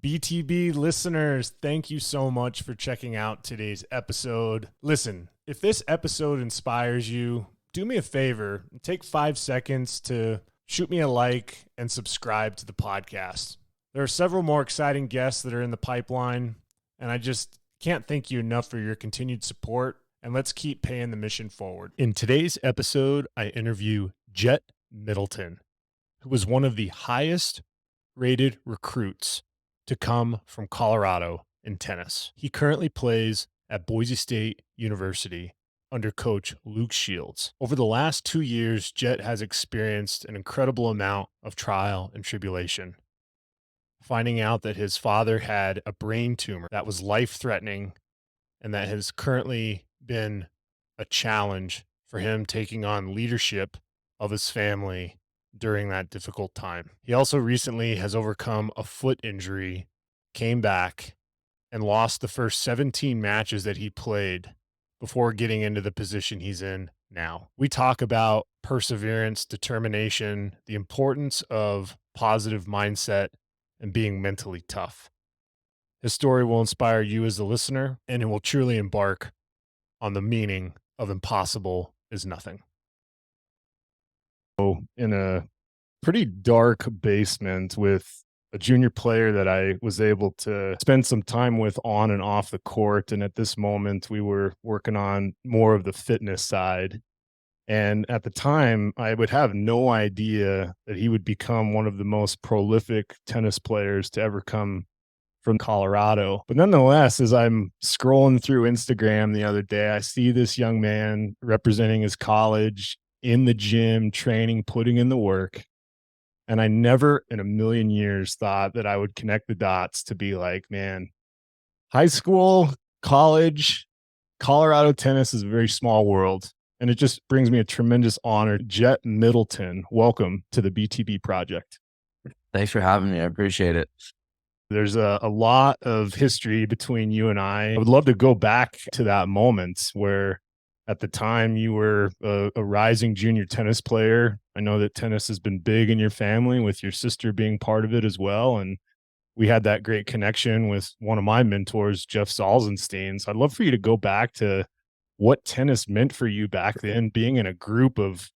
BTB listeners, thank you so much for checking out today's episode. Listen, if this episode inspires you, do me a favor and take 5 seconds to shoot me a like and subscribe to the podcast. There are several more exciting guests that are in the pipeline, and I just can't thank you enough for your continued support, and let's keep paying the mission forward. In today's episode, I interview Jett Middleton, who was one of the highest rated recruits to come from Colorado in tennis. He currently plays at Boise State University under coach Luke Shields. Over the last 2 years, Jett has experienced an incredible amount of trial and tribulation, finding out that his father had a brain tumor that was life-threatening and that has currently been a challenge for him taking on leadership of his family during that difficult time. He also recently has overcome a foot injury, came back, and lost the first 17 matches that he played before getting into the position he's in now. We talk about perseverance, determination, the importance of positive mindset, and being mentally tough. His story will inspire you as a listener, and it will truly embark on the meaning of impossible is nothing. In a pretty dark basement with a junior player that I was able to spend some time with on and off the court. And at this moment, we were working on more of the fitness side. And at the time, I would have no idea that he would become one of the most prolific tennis players to ever come from Colorado. But nonetheless, as I'm scrolling through Instagram the other day, I see this young man representing his college in the gym, training, putting in the work. And I never in a million years thought that I would connect the dots to be like, man, high school, college, Colorado tennis is a very small world. And it just brings me a tremendous honor. Jett Middleton, welcome to the BTB Project. Thanks for having me. I appreciate it. There's a lot of history between you and I. I would love to go back to that moment where at the time you were a rising junior tennis player. I know that tennis has been big in your family with your sister being part of it as well. And we had that great connection with one of my mentors, Jeff Salzenstein. So I'd love for you to go back to what tennis meant for you back then, being in a group of,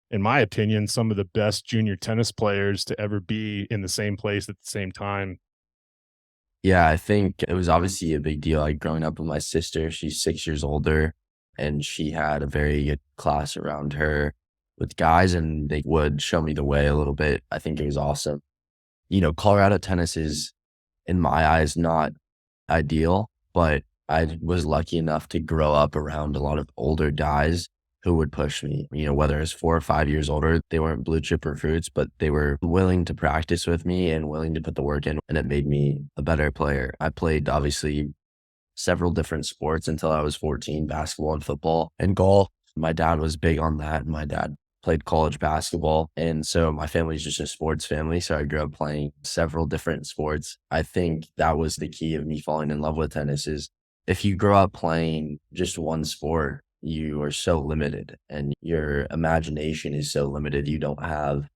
in my opinion, some of the best junior tennis players to ever be in the same place at the same time. Yeah, I think it was obviously a big deal. Like growing up with my sister, she's 6 years older, and she had a very good class around her with guys, and they would show me the way a little bit. I think it was awesome. You know, Colorado tennis is, in my eyes, not ideal, but I was lucky enough to grow up around a lot of older guys who would push me, you know, whether it's 4 or 5 years older. They weren't blue chip recruits, but they were willing to practice with me and willing to put the work in, and it made me a better player. I played, obviously, several different sports until I was 14, basketball and football and golf. My dad was big on that. My dad played college basketball. And so my family's just a sports family. So I grew up playing several different sports. I think that was the key of me falling in love with tennis is if you grow up playing just one sport, you are so limited and your imagination is so limited. You don't have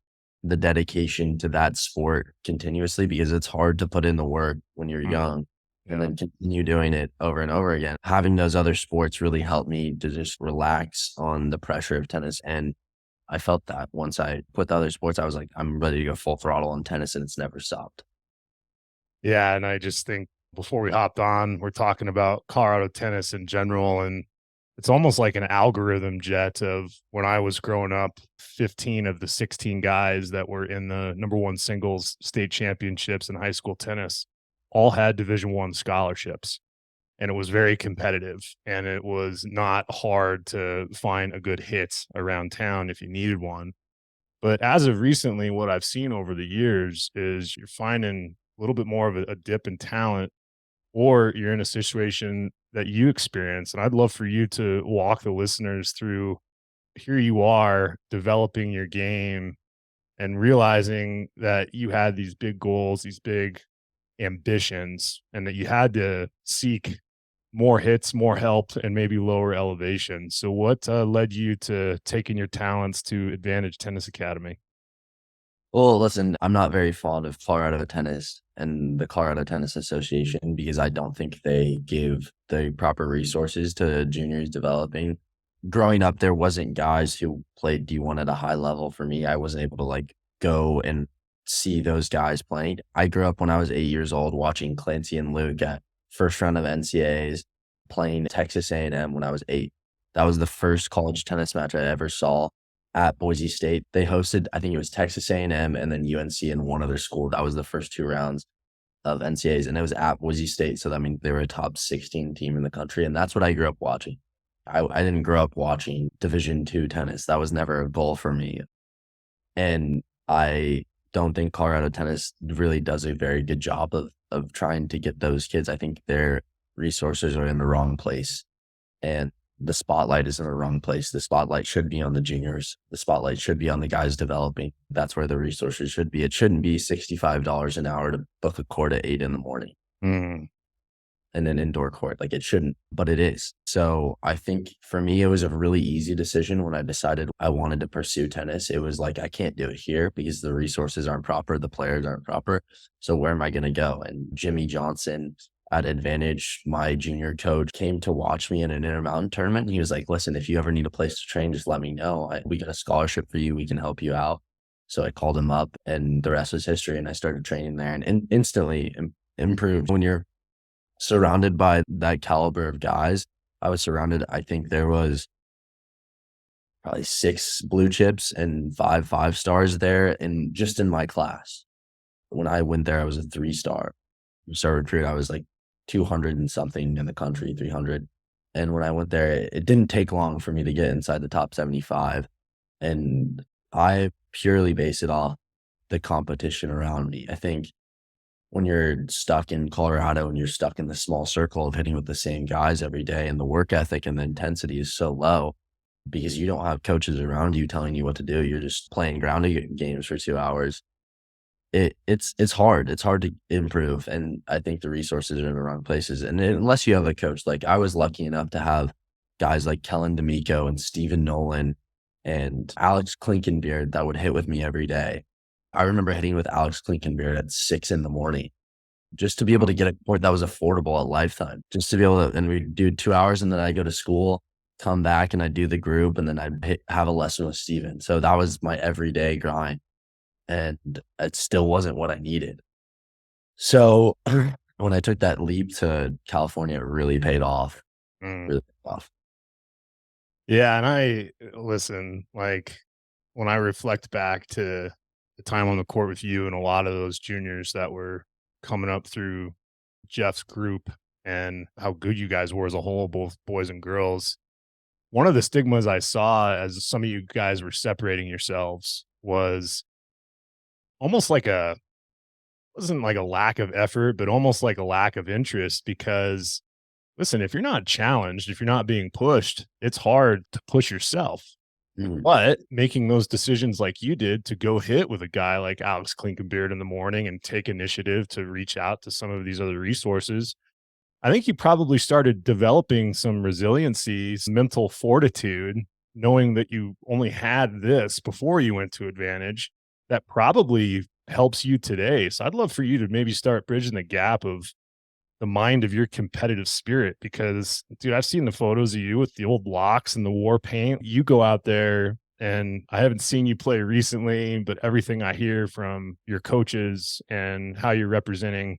the dedication to that sport continuously because it's hard to put in the work when you're young. And then continue doing it over and over again. Having those other sports really helped me to just relax on the pressure of tennis. And I felt that once I quit the other sports, I was like, I'm ready to go full throttle on tennis, and it's never stopped. Yeah, and I just think before we hopped on, we're talking about Colorado tennis in general, and it's almost like an algorithm, Jett, of when I was growing up, 15 of the 16 guys that were in the #1 singles state championships in high school tennis all had Division I scholarships, and it was very competitive, and it was not hard to find a good hit around town if you needed one. But as of recently, what I've seen over the years is you're finding a little bit more of a dip in talent, or you're in a situation that you experience. And I'd love for you to walk the listeners through, here you are developing your game and realizing that you had these big goals, these big ambitions, and that you had to seek more hits, more help, and maybe lower elevation. So what led you to taking your talents to Advantage Tennis Academy? Well, listen, I'm not very fond of Colorado tennis and the Colorado Tennis Association because I don't think they give the proper resources to juniors developing. Growing up, there wasn't guys who played D1 at a high level for me. I wasn't able to like go and see those guys playing. I grew up when I was 8 years old watching Clancy and Luke at first round of NCAAs playing Texas A&M when I was 8. That was the first college tennis match I ever saw at Boise State. They hosted, I think it was Texas A&M and then UNC and one other school. That was the first 2 rounds of NCAAs, and it was at Boise State. So, I mean, they were a top 16 team in the country, and that's what I grew up watching. I didn't grow up watching Division II tennis. That was never a goal for me. And I don't think Colorado tennis really does a very good job of trying to get those kids. I think their resources are in the wrong place. And the spotlight is in the wrong place. The spotlight should be on the juniors. The spotlight should be on the guys developing. That's where the resources should be. It shouldn't be $65 an hour to book a court at 8 a.m. And an indoor court. Like, it shouldn't, but it is. So I think for me, it was a really easy decision when I decided I wanted to pursue tennis. It was like, I can't do it here because the resources aren't proper. The players aren't proper. So where am I going to go? And Jimmy Johnson at Advantage, my junior coach, came to watch me in an Intermountain tournament. He was like, listen, if you ever need a place to train, just let me know. We got a scholarship for you. We can help you out. So I called him up and the rest was history. And I started training there and instantly improved. When you're surrounded by that caliber of guys, I was surrounded, I think there was probably 6 blue chips and 5 stars there and just in my class. When I went there, I was a 3-star. Star recruit, I was like 200 and something in the country, 300. And when I went there, it didn't take long for me to get inside the top 75. And I purely base it off the competition around me. I think when you're stuck in Colorado and you're stuck in the small circle of hitting with the same guys every day and the work ethic and the intensity is so low because you don't have coaches around you telling you what to do. You're just playing grounding games for 2 hours. It's hard. It's hard to improve. And I think the resources are in the wrong places. And unless you have a coach, like I was lucky enough to have guys like Kellen D'Amico and Stephen Nolan and Alex Klinkenbeard that would hit with me every day. I remember hitting with Alex Klinkenbeard at 6 a.m. just to be able to get a court that was affordable at Lifetime, just to be able to, and we do 2 hours and then I go to school, come back and I do the group and then I'd have a lesson with Steven. So that was my everyday grind and it still wasn't what I needed. So when I took that leap to California, it really paid off. Really paid off. Yeah. And listen, like when I reflect back to the time on the court with you and a lot of those juniors that were coming up through Jeff's group and how good you guys were as a whole, both boys and girls. One of the stigmas I saw as some of you guys were separating yourselves was almost like wasn't like a lack of effort, but almost like a lack of interest because listen, if you're not challenged, if you're not being pushed, it's hard to push yourself. But making those decisions like you did to go hit with a guy like Alex Klinkenbeard in the morning and take initiative to reach out to some of these other resources, I think you probably started developing some resiliency, some mental fortitude, knowing that you only had this before you went to Advantage that probably helps you today. So I'd love for you to maybe start bridging the gap of the mind of your competitive spirit because, dude, I've seen the photos of you with the old blocks and the war paint. You go out there and I haven't seen you play recently, but everything I hear from your coaches and how you're representing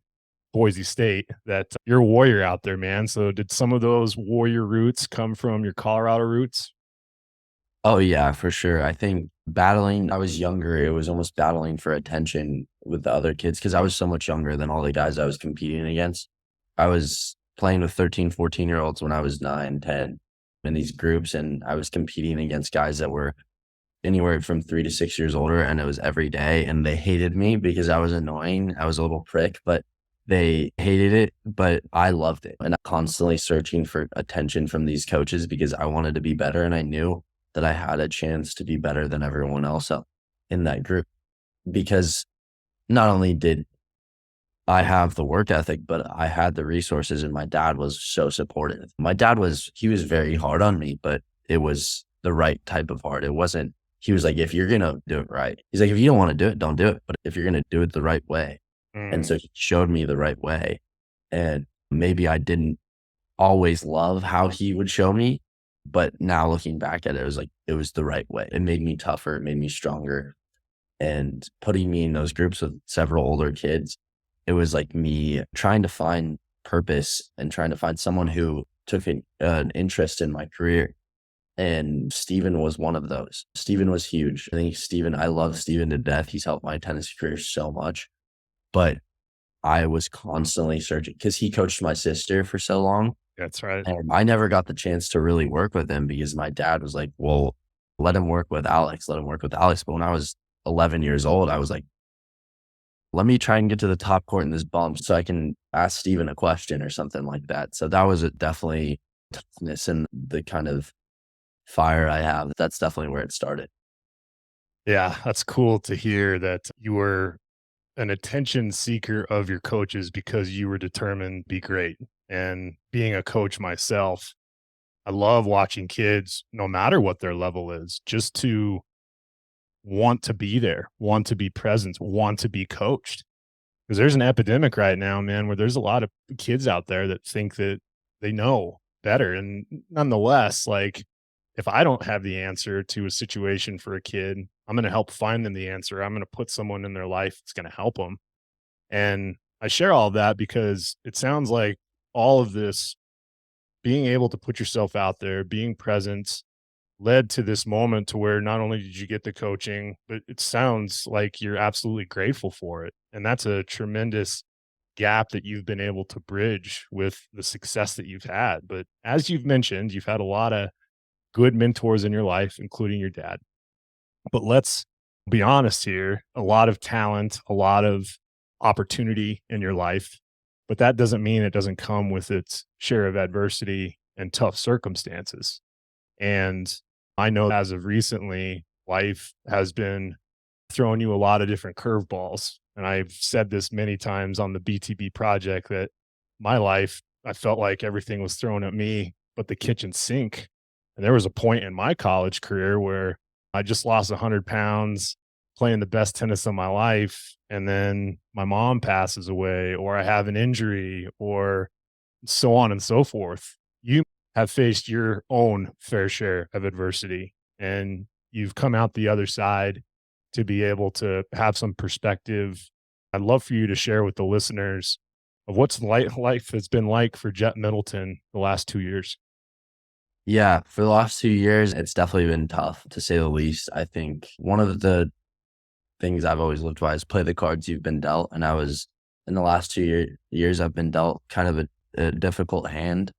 Boise State, that you're a warrior out there, man. So did some of those warrior roots come from your Colorado roots? Oh yeah, for sure. I think battling, I was younger. It was almost battling for attention with the other kids because I was so much younger than all the guys I was competing against. I was playing with 13, 14-year-olds when I was 9, 10 in these groups, and I was competing against guys that were anywhere from 3 to 6 years older, and it was every day, and they hated me because I was annoying. I was a little prick, but they hated it, but I loved it. And I'm constantly searching for attention from these coaches because I wanted to be better, and I knew that I had a chance to be better than everyone else in that group because not only did I have the work ethic, but I had the resources and my dad was so supportive. My dad he was very hard on me, but it was the right type of hard. It wasn't he was like, if you're going to do it right, he's like, if you don't want to do it, don't do it. But if you're going to do it the right way. And so he showed me the right way. And maybe I didn't always love how he would show me, but now looking back at it, it was like, it was the right way. It made me tougher. It made me stronger. And putting me in those groups with several older kids, it was like me trying to find purpose and trying to find someone who took an interest in my career. And Steven was one of those. Steven was huge. I love Steven to death. He's helped my tennis career so much. But I was constantly searching because he coached my sister for so long. That's right. And I never got the chance to really work with him because my dad was like, well, let him work with Alex. Let him work with Alex. But when I was 11 years old, I was like, let me try and get to the top court in this bump so I can ask Steven a question or something like that. So that was definitely toughness and the kind of fire I have. That's definitely where it started. Yeah, that's cool to hear that you were an attention seeker of your coaches because you were determined to be great. And being a coach myself, I love watching kids, no matter what their level is, just to want to be there, want to be present, want to be coached. Because there's an epidemic right now, man, where there's a lot of kids out there that think that they know better. And nonetheless, like, if I don't have the answer to a situation for a kid, I'm going to help find them the answer. I'm going to put someone in their life that's going to help them. And I share all of that because it sounds like all of this, being able to put yourself out there, being present, led to this moment to where not only did you get the coaching, but it sounds like you're absolutely grateful for it. And that's a tremendous gap that you've been able to bridge with the success that you've had. But as you've mentioned, you've had a lot of good mentors in your life, including your dad. But let's be honest here, a lot of talent, a lot of opportunity in your life, but that doesn't mean it doesn't come with its share of adversity and tough circumstances. And I know as of recently, life has been throwing you a lot of different curveballs. And I've said this many times on the BTB project that my life, I felt like everything was thrown at me, but the kitchen sink. And there was a point in my college career where I just lost 100 pounds playing the best tennis of my life. And then my mom passes away, or I have an injury, or so on and so forth. You have faced your own fair share of adversity, and you've come out the other side to be able to have some perspective. I'd love for you to share with the listeners of what's life has been like for Jett Middleton the last 2 years. Yeah, for the last 2 years, it's definitely been tough, to say the least. I think one of the things I've always lived by is play the cards you've been dealt. And in the last 2 years, I've been dealt kind of a difficult hand.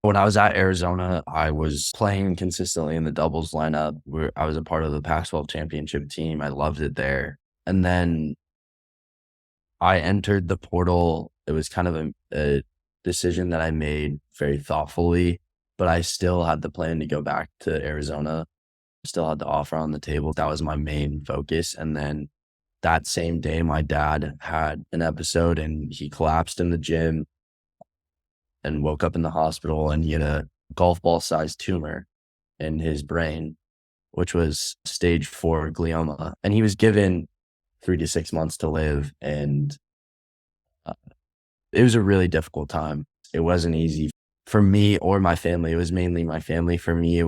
When I was at Arizona, I was playing consistently in the doubles lineup where I was a part of the Pac-12 championship team. I loved it there. And then I entered the portal. It was kind of a decision that I made very thoughtfully, but I still had the plan to go back to Arizona, still had the offer on the table. That was my main focus. And then that same day, my dad had an episode and he collapsed in the gym and woke up in the hospital, and he had a golf ball sized tumor in his brain, which was stage 4 glioma. And he was given 3 to 6 months to live. And it was a really difficult time. It wasn't easy for me or my family. It was mainly my family. For me,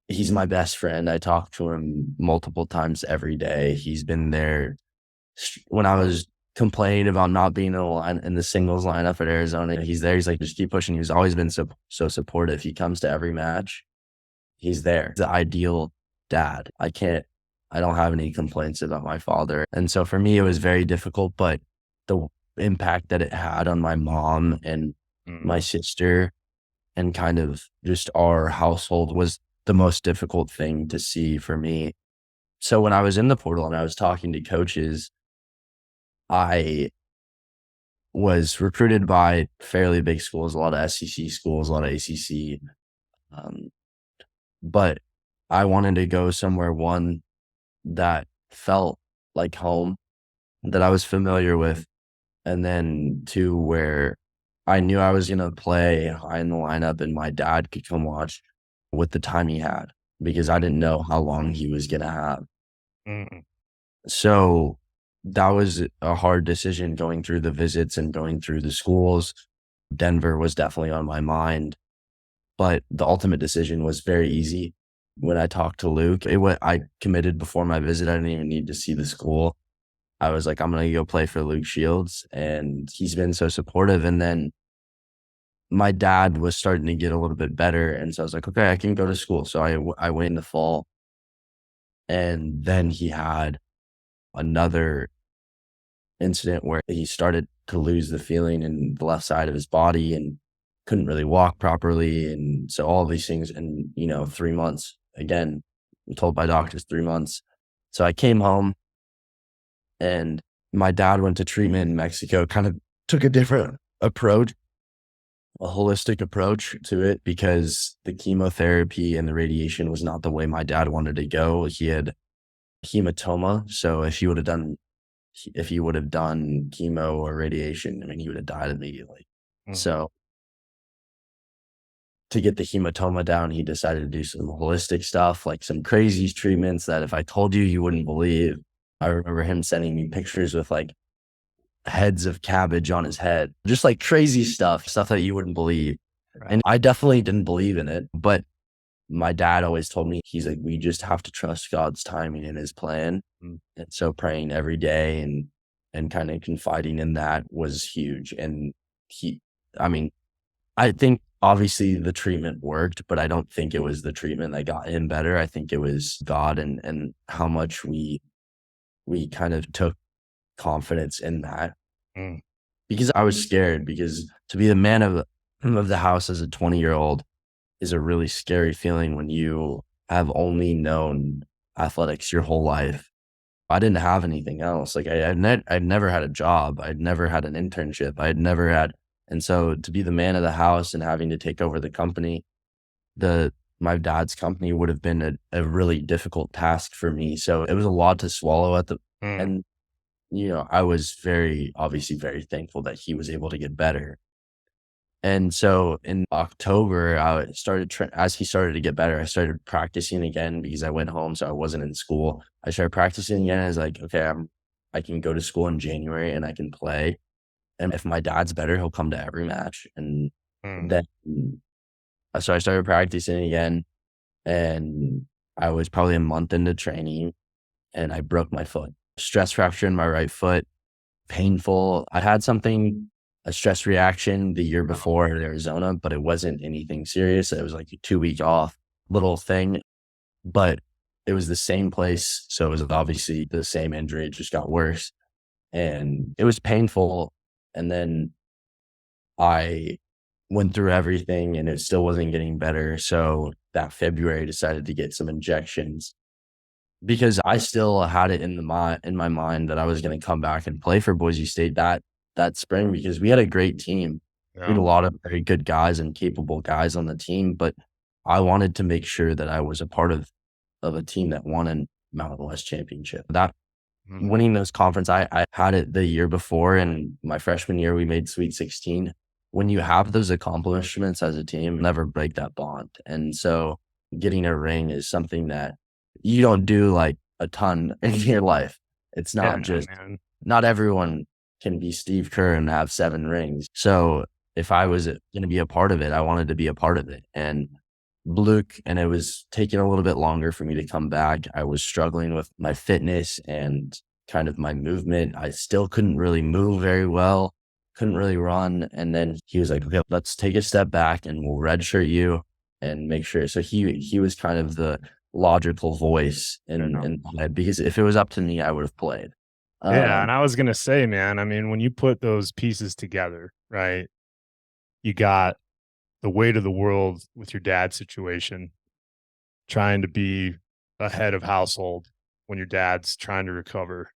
he's my best friend. I talk to him multiple times every day. He's been there when I was complaining about not being in the singles lineup at Arizona. He's there. He's like, just keep pushing. He's always been so supportive. He comes to every match. He's there. The ideal dad. I don't have any complaints about my father. And so for me, it was very difficult, but the impact that it had on my mom and my sister and kind of just our household was the most difficult thing to see for me. So when I was in the portal and I was talking to coaches, I was recruited by fairly big schools, a lot of SEC schools, a lot of ACC. But I wanted to go somewhere, one, that felt like home, that I was familiar with, and then two, where I knew I was going to play high in the lineup and my dad could come watch with the time he had. because I didn't know how long he was going to have. Mm. So that was a hard decision, going through the visits and going through the schools. Denver was definitely on my mind, but the ultimate decision was very easy. When I talked to Luke, I committed before my visit. I didn't even need to see the school. I was like, I'm going to go play for Luke Shields. And he's been so supportive. And then my dad was starting to get a little bit better. And so I was like, okay, I can go to school. So I went in the fall. And then he had another incident where he started to lose the feeling in the left side of his body and couldn't really walk properly. And so all these things in, 3 months, again, I'm told by doctors 3 months. So I came home, and my dad went to treatment in Mexico, kind of took a different approach, a holistic approach to it, because the chemotherapy and the radiation was not the way my dad wanted to go. He had hematoma. So if he would have done chemo or radiation, I mean, he would have died immediately. Mm. So to get the hematoma down, he decided to do some holistic stuff, like some crazy treatments that if I told you, you wouldn't believe. I remember him sending me pictures with like heads of cabbage on his head, just like crazy stuff that you wouldn't believe. Right. And I definitely didn't believe in it, but my dad always told me, he's like, we just have to trust God's timing and his plan. Mm. And so praying every day and kind of confiding in that was huge. And I think obviously the treatment worked, but I don't think it was the treatment that got him better. I think it was God and how much we kind of took confidence in that. Mm. Because I was scared, because to be the man of the house as a 20-year-old is a really scary feeling when you have only known athletics your whole life. I didn't have anything else. Like I'd never had a job. I'd never had an internship. And so to be the man of the house and having to take over the company, my dad's company would have been a really difficult task for me. So it was a lot to swallow and I was obviously very thankful that he was able to get better. And so in October, as he started to get better, I started practicing again because I went home. So I wasn't in school. I started practicing again. I was like, okay, I can go to school in January and I can play. And if my dad's better, he'll come to every match. And then, so I started practicing again, and I was probably a month into training and I broke my foot. Stress fracture in my right foot, painful. I had a stress reaction the year before in Arizona, but it wasn't anything serious. It was like a 2-week off little thing, but it was the same place. So it was obviously the same injury. It just got worse and it was painful. And then I went through everything and it still wasn't getting better. So that February I decided to get some injections because I still had it in my mind that I was going to come back and play for Boise State that spring, because we had a great team. Yeah. We had a lot of very good guys and capable guys on the team, but I wanted to make sure that I was a part of a team that won a Mountain West championship. Winning those conference, I had it the year before, and my freshman year, we made Sweet 16. When you have those accomplishments as a team, never break that bond. And so getting a ring is something that you don't do like a ton in your life. It's not not everyone can be Steve Kerr and have 7 rings. So if I was going to be a part of it, I wanted to be a part of it. And it was taking a little bit longer for me to come back. I was struggling with my fitness and kind of my movement. I still couldn't really move very well, couldn't really run. And then he was like, okay, let's take a step back and we'll redshirt you and make sure. So he was kind of the logical voice in my head, because if it was up to me, I would have played. Yeah. And I was going to say, man, I mean, when you put those pieces together, right, you got the weight of the world with your dad's situation, trying to be a head of household when your dad's trying to recover.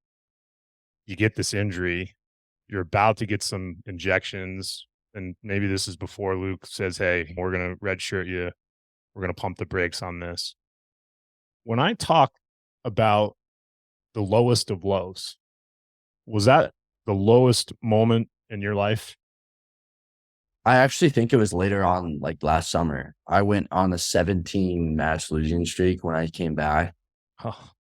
You get this injury, you're about to get some injections, and maybe this is before Luke says, hey, we're going to redshirt you. We're going to pump the brakes on this. When I talk about the lowest of lows, was that the lowest moment in your life? I actually think it was later on, like last summer. I went on a 17 match losing streak when I came back. Oh,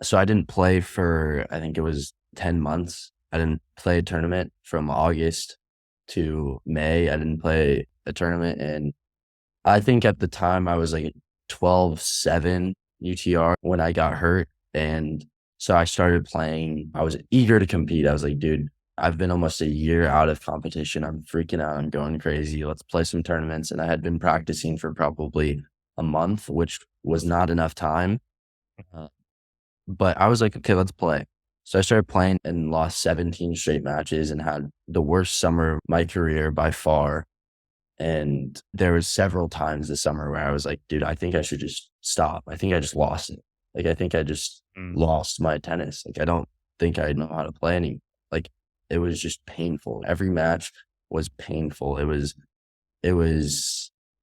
So I didn't play for, I think it was 10 months. I didn't play a tournament from August to May. I didn't play a tournament. And I think at the time I was like 12-7 UTR when I got hurt. And so I started playing. I was eager to compete. I was like, dude, I've been almost a year out of competition. I'm freaking out. I'm going crazy. Let's play some tournaments. And I had been practicing for probably a month, which was not enough time. But I was like, okay, let's play. So I started playing and lost 17 straight matches and had the worst summer of my career by far. And there was several times this summer where I was like, dude, I think I should just stop. I think I just lost it. Like, I think I just lost my tennis. Like, I don't think I know how to play any. Like, it was just painful. Every match was painful.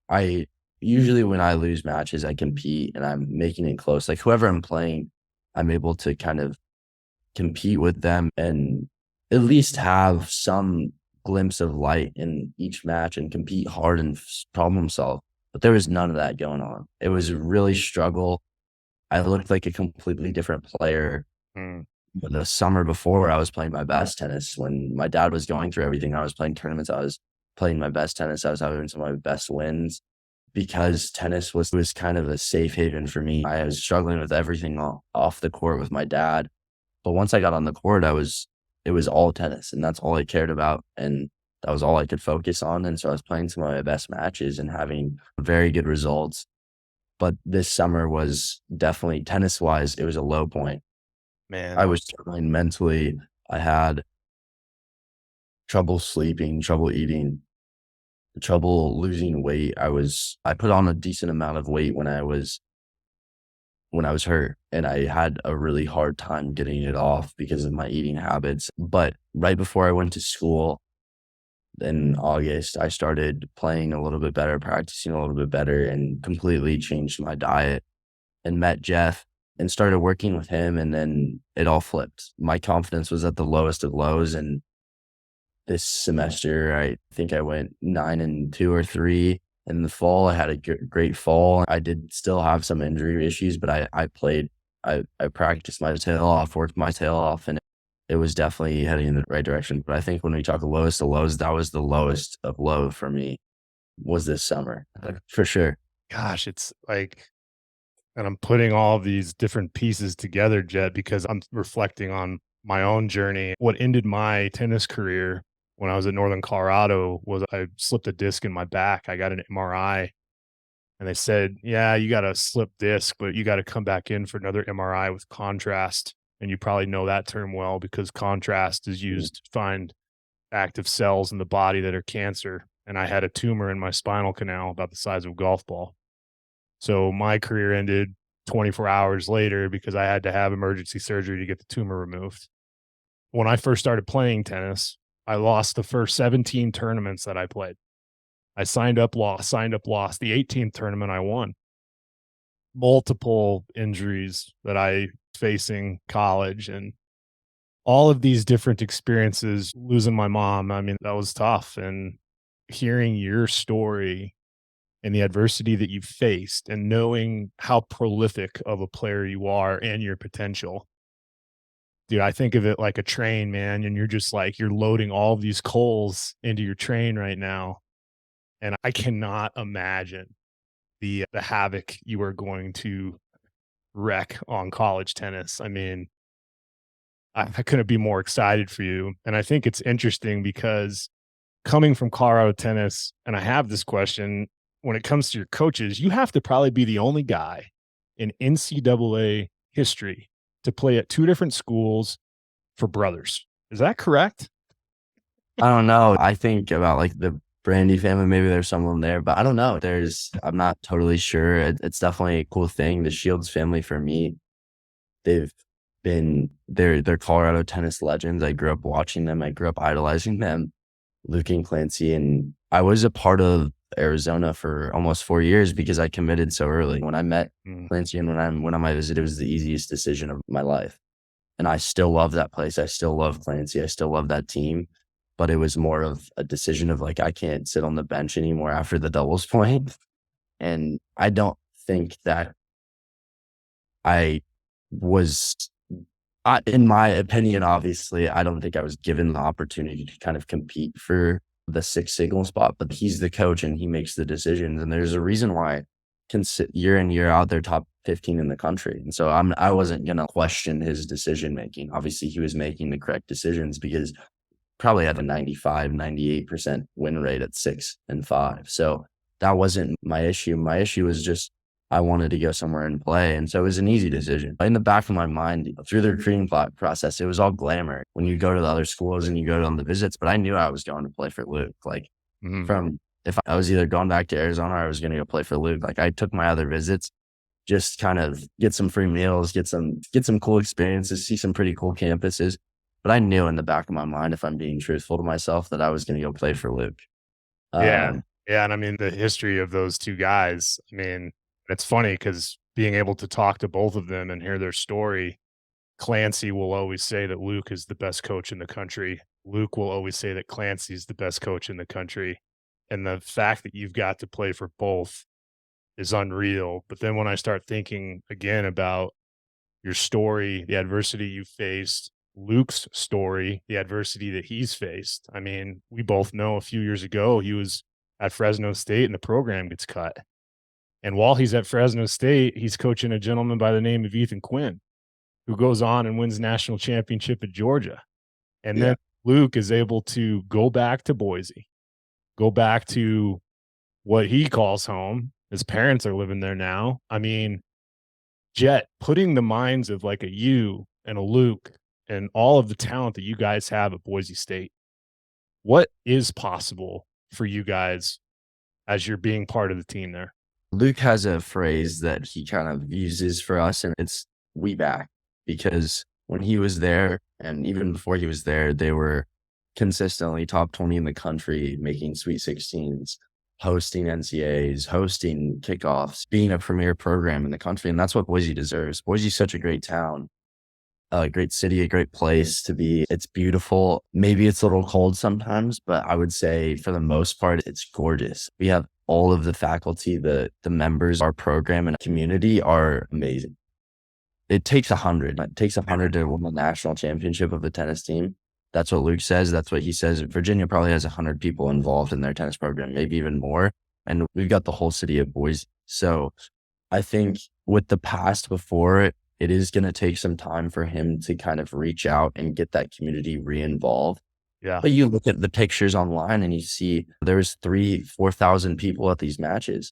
I usually when I lose matches, I compete and I'm making it close. Like, whoever I'm playing, I'm able to kind of compete with them and at least have some glimpse of light in each match and compete hard and problem solve. But there was none of that going on. It was a really struggle. I looked like a completely different player. But the summer before, I was playing my best tennis. When my dad was going through everything, I was playing tournaments. I was playing my best tennis. I was having some of my best wins because tennis was kind of a safe haven for me. I was struggling with everything off the court with my dad. But once I got on the court, it was all tennis, and that's all I cared about. And that was all I could focus on. And so I was playing some of my best matches and having very good results. But this summer was definitely, tennis wise, it was a low point. man. I was struggling mentally. I had trouble sleeping, trouble eating, trouble losing weight. I put on a decent amount of weight when I was hurt, and I had a really hard time getting it off because of my eating habits. But right before I went to school in August, I started playing a little bit better, practicing a little bit better, and completely changed my diet and met Jeff and started working with him. And then it all flipped. My confidence was at the lowest of lows. And this semester, I think I went 9-2 or 3. In the fall, I had a great fall. I did still have some injury issues, but I played, I practiced my tail off, worked my tail off, and it was definitely heading in the right direction. But I think when we talk lowest of lows, that was the lowest of low for me, was this summer, for sure. Gosh, it's like, and I'm putting all of these different pieces together, Jett, because I'm reflecting on my own journey. What ended my tennis career when I was at Northern Colorado was I slipped a disc in my back. I got an MRI and they said, yeah, you got a slipped disc, but you got to come back in for another MRI with contrast. And you probably know that term well because contrast is used to find active cells in the body that are cancer. And I had a tumor in my spinal canal about the size of a golf ball. So my career ended 24 hours later because I had to have emergency surgery to get the tumor removed. When I first started playing tennis, I lost the first 17 tournaments that I played. I signed up, lost. The 18th tournament I won. Multiple injuries that I facing college and all of these different experiences, losing my mom. I mean, that was tough. And hearing your story and the adversity that you faced and knowing how prolific of a player you are and your potential. Dude, I think of it like a train, man, and you're just like, you're loading all of these coals into your train right now. And I cannot imagine the havoc you are going to wreck on college tennis. I mean, I couldn't be more excited for you. And I think it's interesting because coming from Colorado tennis, and I have this question, when it comes to your coaches, you have to probably be the only guy in NCAA history to play at 2 different schools for brothers. Is that correct? I don't know. I think about like the Brandy family, maybe there's someone there, but I don't know. I'm not totally sure. It's definitely a cool thing. The Shields family for me, they're Colorado tennis legends. I grew up watching them. I grew up idolizing them, Luke and Clancy. And I was a part of Arizona for almost 4 years because I committed so early. When I met Clancy and when I went on my visit, it was the easiest decision of my life. And I still love that place. I still love Clancy. I still love that team. but it was more of a decision of like, I can't sit on the bench anymore after the doubles point. And I don't think that I was, in my opinion, obviously, I don't think I was given the opportunity to kind of compete for the six signal spot, but he's the coach and he makes the decisions. And there's a reason why year in, year out, they're top 15 in the country. And so I wasn't going to question his decision making. Obviously, he was making the correct decisions because probably had a 98% win rate at 6 and 5. So that wasn't my issue. My issue was just I wanted to go somewhere and play. And so it was an easy decision. In the back of my mind, through the recruiting process, it was all glamour when you go to the other schools and you go on the visits. But I knew I was going to play for Luke. Like if I was either going back to Arizona or I was going to go play for Luke, like I took my other visits, just kind of get some free meals, get some cool experiences, see some pretty cool campuses. But I knew in the back of my mind, if I'm being truthful to myself, that I was going to go play for Luke. Yeah. And I mean, the history of those two guys, I mean, it's funny because being able to talk to both of them and hear their story, Clancy will always say that Luke is the best coach in the country. Luke will always say that Clancy is the best coach in the country. And the fact that you've got to play for both is unreal. But then when I start thinking again about your story, the adversity you faced, Luke's story, the adversity that he's faced. I mean, we both know a few years ago, he was at Fresno State and the program gets cut. And while he's at Fresno State, he's coaching a gentleman by the name of Ethan Quinn, who goes on and wins national championship at Georgia. And then Luke is able to go back to Boise, go back to what he calls home. His parents are living there now. I mean, Jett, putting the minds of like a you and a Luke and all of the talent that you guys have at Boise State, what is possible for you guys as you're being part of the team there? Luke has a phrase that he kind of uses for us, and it's "we back," because when he was there, and even before he was there, they were consistently top 20 in the country, making Sweet 16s, hosting NCAAs, hosting kickoffs, being a premier program in the country. And that's what Boise deserves. Boise's such a great town, a great city, a great place to be. It's beautiful. Maybe it's a little cold sometimes, but I would say for the most part, it's gorgeous. We have all of the faculty, the members, our program and community are amazing. It takes 100. It takes 100 to win the national championship of the tennis team. That's what Luke says. That's what he says. Virginia probably has 100 people involved in their tennis program, maybe even more. And we've got the whole city of Boise. So I think with the past before it, it is going to take some time for him to kind of reach out and get that community re-involved. Yeah. But you look at the pictures online and you see there was 3,000-4,000 people at these matches.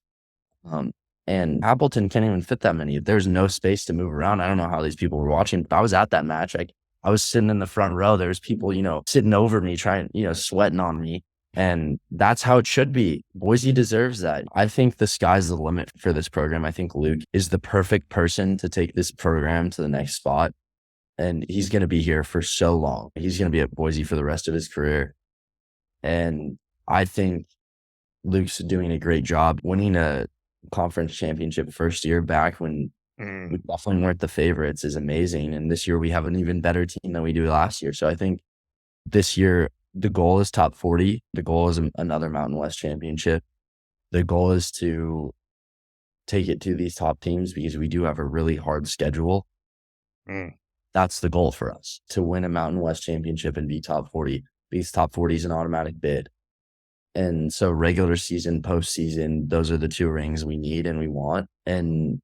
And Appleton can't even fit that many. There's no space to move around. I don't know how these people were watching, but I was at that match. I was sitting in the front row. There was people, sitting over me, trying, sweating on me. And that's how it should be. Boise deserves that. I think the sky's the limit for this program. I think Luke is the perfect person to take this program to the next spot. And he's going to be here for so long. He's going to be at Boise for the rest of his career. And I think Luke's doing a great job winning a conference championship first year back when we definitely weren't the favorites is amazing. And this year we have an even better team than we do last year. So I think this year the goal is top 40. The goal is another Mountain West championship. The goal is to take it to these top teams because we do have a really hard schedule. That's the goal for us, to win a Mountain West championship and be top 40. These top 40 is an automatic bid. And so regular season, postseason, those are the two rings we need and we want. And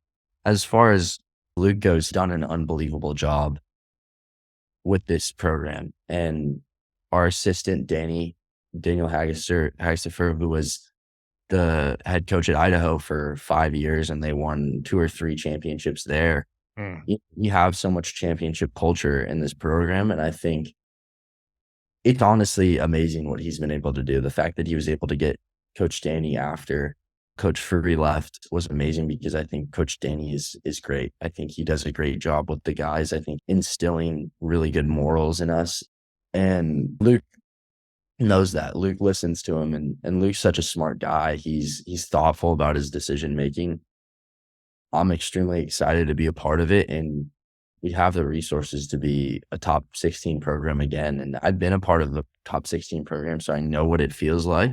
as far as Luke goes, he's done an unbelievable job with this program. And our assistant, Daniel Hagsifer, who was the head coach at Idaho for 5 years, and they won 2 or 3 championships there. You have so much championship culture in this program. And I think it's honestly amazing what he's been able to do. The fact that he was able to get Coach Danny after Coach Furry left was amazing because I think Coach Danny is great. I think he does a great job with the guys. I think instilling really good morals in us. And Luke knows that. Luke listens to him, and Luke's such a smart guy. He's thoughtful about his decision making. I'm extremely excited to be a part of it, and we have the resources to be a top 16 program again. And I've been a part of the top 16 program, so I know what it feels like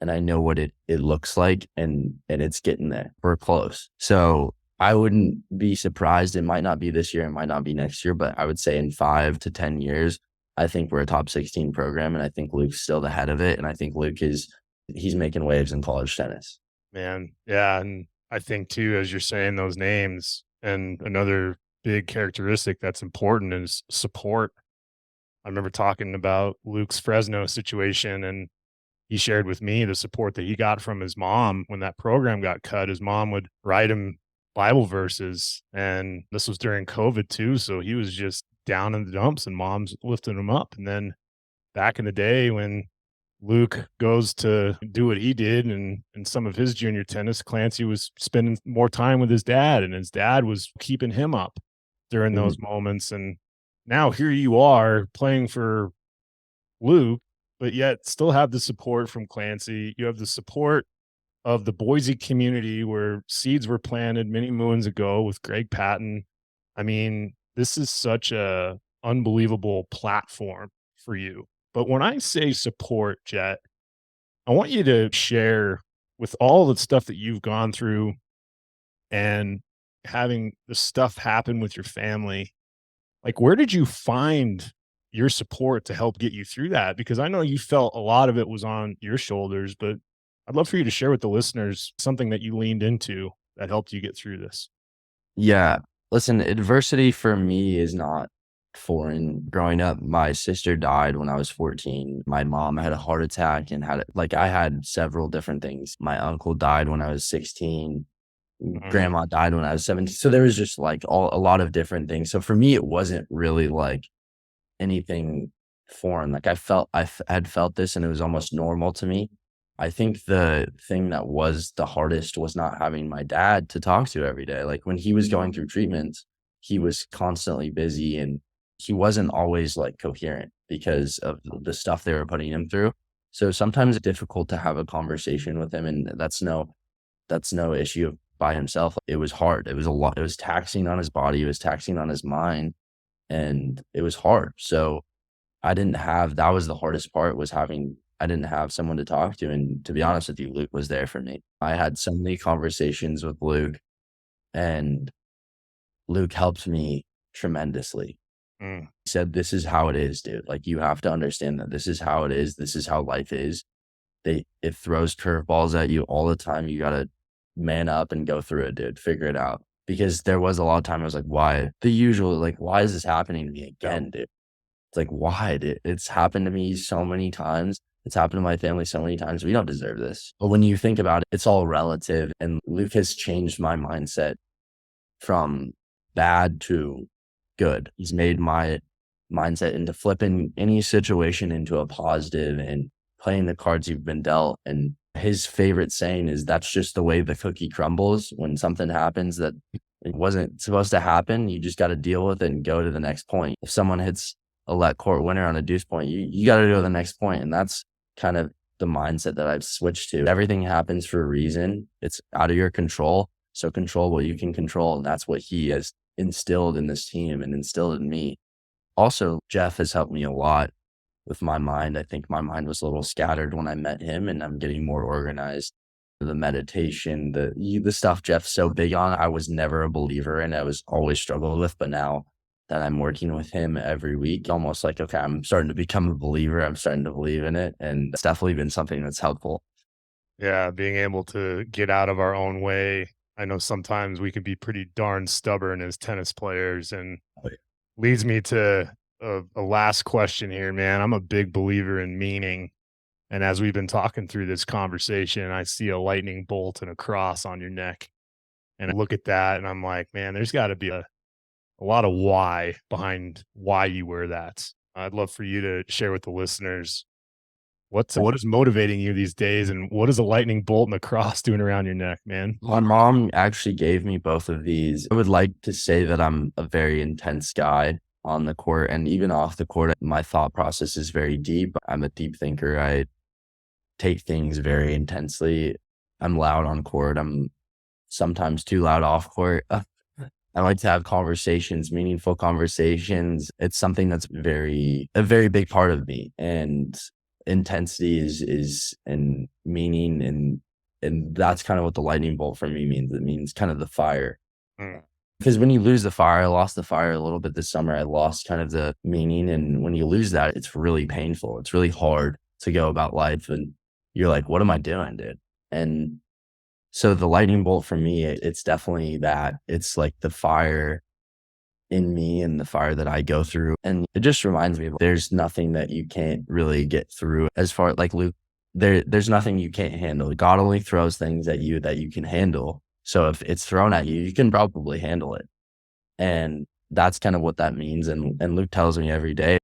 and I know what it looks like, and it's getting there. We're close. So I wouldn't be surprised. It might not be this year, it might not be next year, but I would say in 5 to 10 years, I think we're a top 16 program, and I think Luke's still the head of it. And I think he's making waves in college tennis. Man, yeah, and I think too, as you're saying those names, and another big characteristic that's important is support. I remember talking about Luke's Fresno situation, and he shared with me the support that he got from his mom when that program got cut. His mom would write him Bible verses, and this was during COVID too, so he was just down in the dumps, and mom's lifting him up. And then back in the day when Luke goes to do what he did and in some of his junior tennis, Clancy was spending more time with his dad, and his dad was keeping him up during those moments. And now here you are playing for Luke, but yet still have the support from Clancy. You have the support of the Boise community where seeds were planted many moons ago with Greg Patton. I mean, this is such a unbelievable platform for you. But when I say support, Jett, I want you to share with all the stuff that you've gone through and having the stuff happen with your family. Like, where did you find your support to help get you through that? Because I know you felt a lot of it was on your shoulders, but I'd love for you to share with the listeners something that you leaned into that helped you get through this. Yeah. Listen, adversity for me is not foreign. Growing up, my sister died when I was 14. My mom had a heart attack and I had several different things. My uncle died when I was 16. Grandma died when I was 17. So there was just like a lot of different things. So for me, it wasn't really like anything foreign. Like I had felt this, and it was almost normal to me. I think the thing that was the hardest was not having my dad to talk to every day. Like when he was going through treatments, he was constantly busy, and he wasn't always like coherent because of the stuff they were putting him through. So sometimes it's difficult to have a conversation with him, and that's no issue by himself. It was hard. It was a lot. It was taxing on his body. It was taxing on his mind, and it was hard. So that was the hardest part, I didn't have someone to talk to. And to be honest with you, Luke was there for me. I had so many conversations with Luke, and Luke helped me tremendously. He said, "This is how it is, dude. Like, you have to understand that this is how it is. This is how life is. It throws curveballs at you all the time. You got to man up and go through it, dude. Figure it out." Because there was a lot of time I was like, why? The usual, like, why is this happening to me again, dude? It's like, why? It's happened to me so many times. It's happened to my family so many times. We don't deserve this. But when you think about it, it's all relative. And Luke has changed my mindset from bad to good. He's made my mindset into flipping any situation into a positive and playing the cards you've been dealt. And his favorite saying is, that's just the way the cookie crumbles. When something happens that it wasn't supposed to happen, you just got to deal with it and go to the next point. If someone hits a let court winner on a deuce point, you got to go to the next point. And that's kind of the mindset that I've switched to. Everything happens for a reason. It's out of your control. So control what you can control. And that's what he has instilled in this team and instilled in me. Also, Jeff has helped me a lot with my mind. I think my mind was a little scattered when I met him, and I'm getting more organized. The meditation, the stuff Jeff's so big on, I was never a believer in. I was always struggled with, but now that I'm working with him every week, almost like, okay, I'm starting to become a believer. I'm starting to believe in it. And it's definitely been something that's helpful. Yeah, being able to get out of our own way. I know sometimes we can be pretty darn stubborn as tennis players, and leads me to a last question here, man. I'm a big believer in meaning. And as we've been talking through this conversation, I see a lightning bolt and a cross on your neck. And I look at that and I'm like, man, there's got to be a lot of why behind why you wear that. I'd love for you to share with the listeners what is motivating you these days, and what is a lightning bolt and a cross doing around your neck, man? My mom actually gave me both of these. I would like to say that I'm a very intense guy on the court, and even off the court. My thought process is very deep. I'm a deep thinker. I take things very intensely. I'm loud on court. I'm sometimes too loud off court. I like to have conversations, meaningful conversations. It's something that's a very big part of me. And intensity is and meaning, and that's kind of what the lightning bolt for me means. It means kind of the fire. Mm. Because when you lose the fire, I lost the fire a little bit this summer. I lost kind of the meaning. And when you lose that, it's really painful. It's really hard to go about life. And you're like, what am I doing, dude? And so the lightning bolt for me, it's definitely that. It's like the fire in me and the fire that I go through. And it just reminds me of there's nothing that you can't really get through. As far like Luke, there's nothing you can't handle. God only throws things at you that you can handle. So if it's thrown at you, you can probably handle it. And that's kind of what that means. And Luke tells me every day,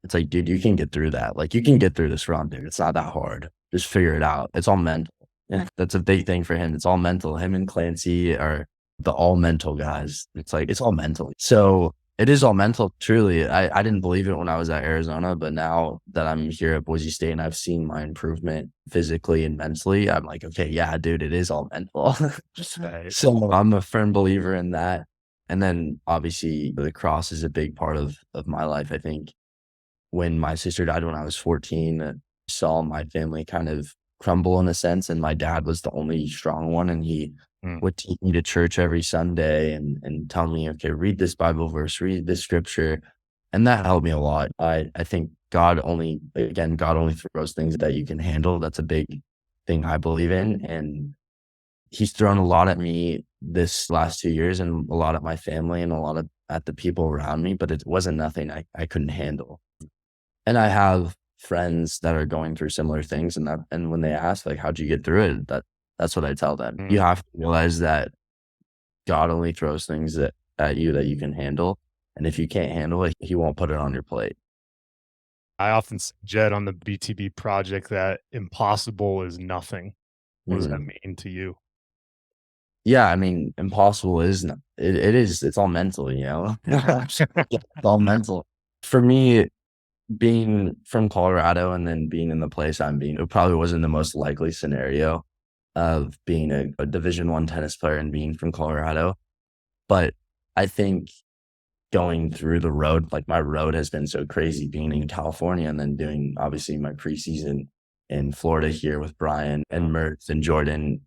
it's like, dude, you can get through that. Like you can get through this run, dude. It's not that hard. Just figure it out. It's all mental. And that's a big thing for him. It's all mental. Him and Clancy are the all mental guys. It's like, it's all mental. So it is all mental, truly. I didn't believe it when I was at Arizona, but now that I'm here at Boise State and I've seen my improvement physically and mentally, I'm like, okay, yeah, dude, it is all mental. Right. So I'm a firm believer in that. And then obviously the cross is a big part of my life. I think when my sister died when I was 14, I saw my family kind of crumble in a sense. And my dad was the only strong one. And he would take me to church every Sunday and tell me, okay, read this Bible verse, read this scripture. And that helped me a lot. I think God only throws things that you can handle. That's a big thing I believe in. And he's thrown a lot at me this last 2 years and a lot at my family and a lot at the people around me, but it wasn't nothing I couldn't handle. And I have friends that are going through similar things, and when they ask like, how'd you get through it? That's what I tell them. You have to realize that God only throws things at you that you can handle. And if you can't handle it, he won't put it on your plate. I often say, Jett, on the BTB project, that impossible is nothing. What does that mean to you? Yeah, I mean, impossible is it is. It's all mental, you know. It's all mental. For me, being from Colorado and then being in the place I'm being, it probably wasn't the most likely scenario of being a Division I tennis player and being from Colorado. But I think going through the road, like my road has been so crazy being in California and then doing obviously my preseason in Florida here with Brian and Mert and Jordan.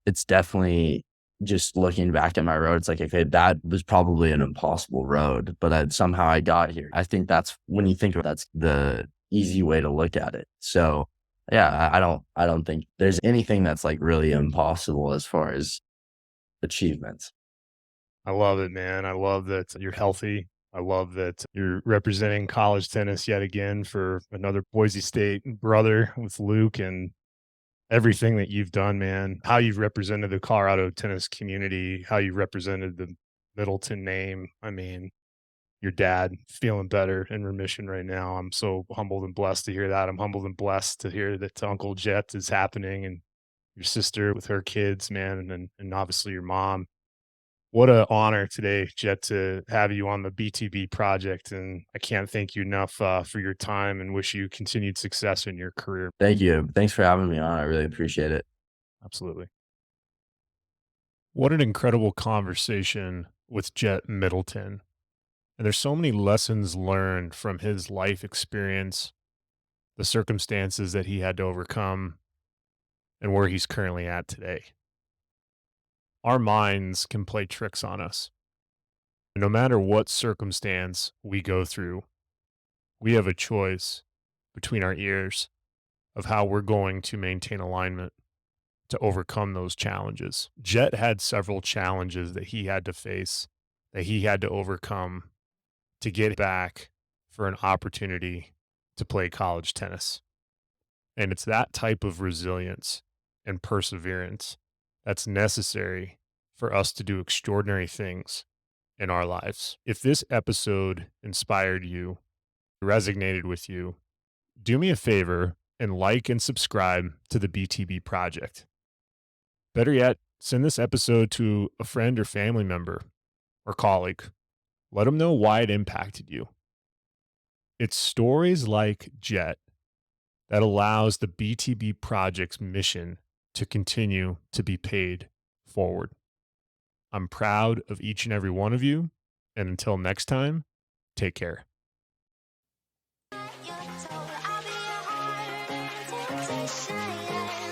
It's definitely just looking back at my road. It's like, okay, that was probably an impossible road, but somehow I got here. I think that's when you think of that's the easy way to look at it. So yeah, I don't think there's anything that's like really impossible as far as achievements. I love it, man. I love that you're healthy. I love that you're representing college tennis yet again for another Boise State brother with Luke, and everything that you've done, man, how you've represented the Colorado tennis community, how you represented the Middleton name. I mean, your dad feeling better in remission right now. I'm so humbled and blessed to hear that. I'm humbled and blessed to hear that Uncle Jett is happening, and your sister with her kids, man, and obviously your mom. What an honor today, Jett, to have you on the BTB project. And I can't thank you enough for your time and wish you continued success in your career. Thank you. Thanks for having me on. I really appreciate it. Absolutely. What an incredible conversation with Jett Middleton. And there's so many lessons learned from his life experience, the circumstances that he had to overcome, and where he's currently at today. Our minds can play tricks on us. No matter what circumstance we go through, we have a choice between our ears of how we're going to maintain alignment to overcome those challenges. Jett had several challenges that he had to face, that he had to overcome to get back for an opportunity to play college tennis. And it's that type of resilience and perseverance that's necessary for us to do extraordinary things in our lives. If this episode inspired you, resonated with you, do me a favor and like and subscribe to the BTB Project. Better yet, send this episode to a friend or family member or colleague. Let them know why it impacted you. It's stories like Jett that allows the BTB Project's mission to continue to be paid forward. I'm proud of each and every one of you. And until next time, take care. You're told I'll be your heart, temptation.